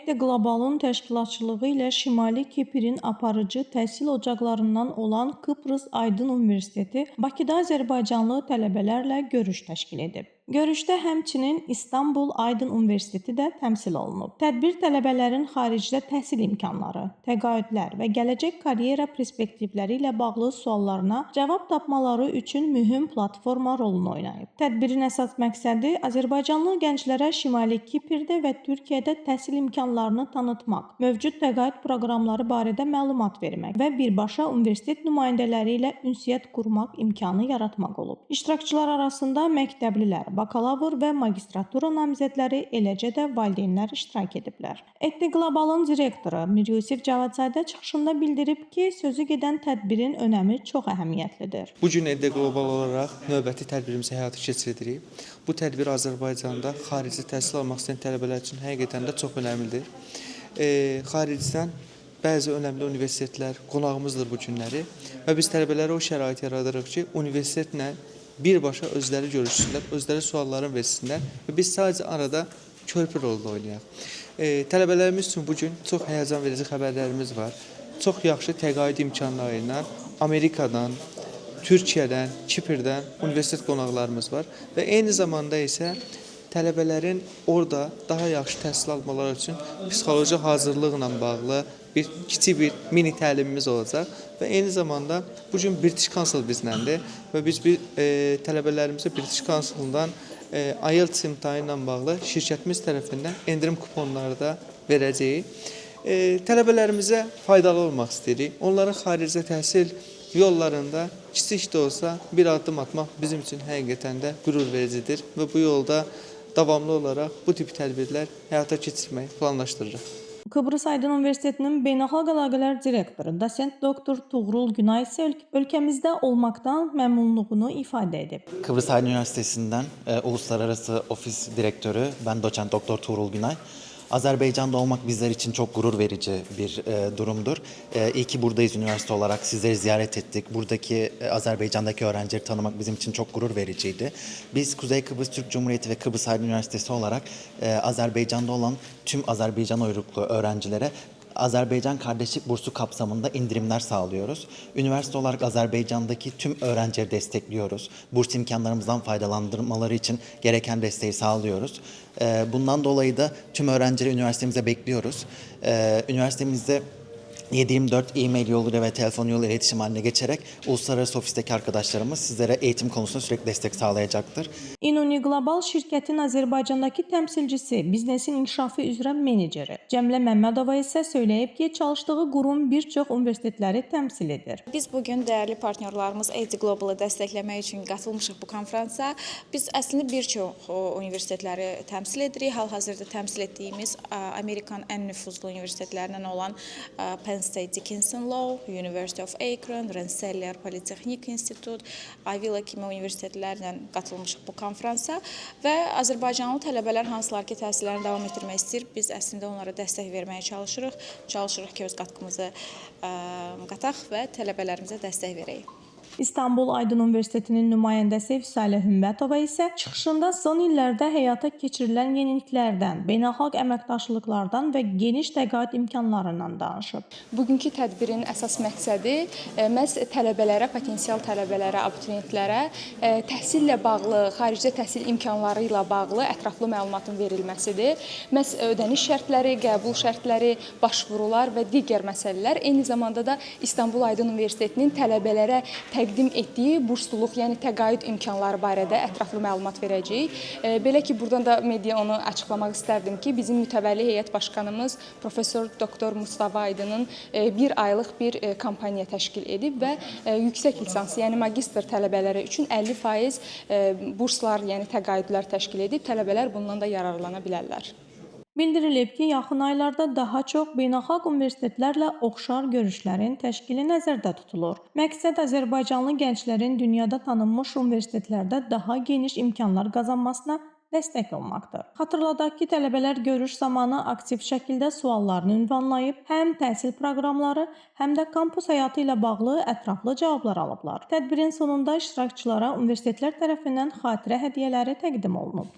ETDE Global'ın təşkilatçılığı ilə Şimali Kiprin aparıcı təhsil ocaqlarından olan Kıbrıs Aydın Universiteti Bakıda Azərbaycanlı tələbələrlə görüş təşkil edib. Görüşdə həmçinin İstanbul Aydın Universiteti də təmsil olunub. Tədbir tələbələrin xaricdə təhsil imkanları, təqaüdlər və gələcək karyera perspektivləri ilə bağlı suallarına cavab tapmaları üçün mühüm platforma rolunu oynayıb. Tədbirin əsas məqsədi Azərbaycanlı gənclərə Şimali Kiprdə və Türkiyədə təhsil imkanlarını tanıtmaq, mövcud təqaüd proqramları barədə məlumat vermək və birbaşa universitet nümayəndələri ilə ünsiyyət qurmaq imkanı yaratmaq olub. İştirakçılar arasında məktəblilər, bakalavr və magistratura namizədləri, eləcə də valideynlər iştirak ediblər. ETDE Global'ın direktoru Mir Yusif Cavadzadə çıxışında bildirib ki, sözü gedən tədbirin önəmi çox əhəmiyyətlidir. Bu gün ETDE Global olaraq növbəti tədbirimizi həyata keçiririk. Bu tədbir Azərbaycanda xarici təhsil almaq istəyən tələbələr üçün həqiqətən də çox önəmlidir. Xaricdən bəzi önəmli universitetlər qonağımızdır bu günləri və biz tələbələrə o şərait yaradırıq ki, universitetlə birbaşa özləri görüşsünlər, özləri suallarını versinlər və biz sadəcə arada körpü rolunu oynayaq. Tələbələrimiz üçün bugün çox həyəcan verici xəbərlərimiz var. Çox yaxşı təqaüd imkanları ilə Amerikadan, Türkiyədən, Kiprdən universitet qonaqlarımız var və eyni zamanda isə tələbələrin orada daha yaxşı təhsil almaları üçün psixoloji hazırlıqla bağlı kiçik bir mini təlimimiz olacaq və eyni zamanda bugün British Council bizləndir və biz tələbələrimizə British Council'dan IELTS imtahanı ilə bağlı şirkətimiz tərəfindən endirim kuponları da verəcəyik. Tələbələrimizə faydalı olmaq istəyirik. Onların xaricdə təhsil yollarında kiçik də olsa bir addım atmaq bizim üçün həqiqətən də qürur vericidir və bu yolda davamlı olaraq bu tip tədbirlər həyata keçirməyi planlaşdırırıq. Kıbrıs Aydın Universitetinin Beynəlxalq Əlaqələr direktoru, dosent doktor Tuğrul Günay isə ölkəmizdə olmaqdan məmnunluğunu ifadə edib. Kıbrıs Aydın Üniversitesi'nden Uluslararası Ofis Direktörü, ben doçent doktor Tuğrul Günay. Azerbaycan'da olmak bizler için çok gurur verici bir durumdur. İyi ki buradayız üniversite olarak, sizleri ziyaret ettik. Buradaki Azerbaycan'daki öğrencileri tanımak bizim için çok gurur vericiydi. Biz Kuzey Kıbrıs Türk Cumhuriyeti ve Kıbrıs Aydın Üniversitesi olarak Azerbaycan'da olan tüm Azerbaycan uyruklu öğrencilere Azerbaycan Kardeşlik Bursu kapsamında indirimler sağlıyoruz. Üniversite olarak Azerbaycan'daki tüm öğrencileri destekliyoruz. Burs imkanlarımızdan faydalandırmaları için gereken desteği sağlıyoruz. Bundan dolayı da tüm öğrencileri üniversitemize bekliyoruz. Üniversitemizde 7/24 e-mail yoluyla ve telefon yoluyla iletişim haline geçerek uluslararası ofisteki arkadaşlarımız sizlere eğitim konusunda sürekli destek sağlayacaktır. İnuni Global şirkətin Azərbaycandakı təmsilcisi, biznesin inkişafı üzrə meneceri Cəmlə Məmmədova isə söyləyib ki, çalışdığı qurum bir çox universitetləri təmsil edir. Biz bugün dəyərli partnyorlarımız ETDE Global'ı dəstəkləmək üçün qatılmışıq bu konfransa. Biz əslində bir çox universitetləri təmsil edirik. Hal-hazırda təmsil etdiyimiz Amerikan ən nüfuzlu universitetlərindən olan Penn State Dickinson Law, University of Akron, Rensselaer Politexnik İnstitut, Ivy League kimi universitetlərlə qatılmışıq bu konfransa və Azərbaycanlı tələbələr hansılar ki, təhsillərini davam etdirmək istəyir, biz əslində onlara dəstək verməyə çalışırıq. Çalışırıq ki, öz qatqımızı qataq və tələbələrimizə dəstək verək. İstanbul Aydın Universitetinin nümayəndəsi Vüsalə Hümbətova isə çıxışında son illərdə həyata keçirilən yeniliklərdən, beynəlxalq əməkdaşlıqlardan və geniş təqaüd imkanlarından danışıb. Bugünkü tədbirin əsas məqsədi məhz tələbələrə, potensial tələbələrə, abituriyentlərə təhsillə bağlı, xaricdə təhsil imkanları ilə bağlı ətraflı məlumatın verilməsidir. Məhz ödəniş şərtləri, qəbul şərtləri, başvurular və digər məsələlər, eyni zamanda da İstanbul Aydın Universitetinin tələbələrə təqdim etdiyi bursluluq, yəni təqaüd imkanları barədə ətraflı məlumat verəcəyik. Belə ki, buradan da media onu açıqlamaq istərdim ki, bizim mütəvəlli heyət başqanımız Professor Doktor Mustafa Aydın'ın bir aylıq bir kampaniya təşkil edib və yüksək lisans, yəni magistr tələbələri üçün 50% burslar, yəni təqaüdlər təşkil edib, tələbələr bundan da yararlana bilərlər. Bildirilib ki, yaxın aylarda daha çox beynəlxalq universitetlərlə oxşar görüşlərin təşkili nəzərdə tutulur. Məqsəd Azərbaycanlı gənclərin dünyada tanınmış universitetlərdə daha geniş imkanlar qazanmasına dəstək olmaqdır. Xatırladaq ki, tələbələr görüş zamanı aktiv şəkildə suallarını ünvanlayıb, həm təhsil proqramları, həm də kampus həyatı ilə bağlı ətraflı cavablar alıblar. Tədbirin sonunda iştirakçılara universitetlər tərəfindən xatirə hədiyyələri təqdim olunub.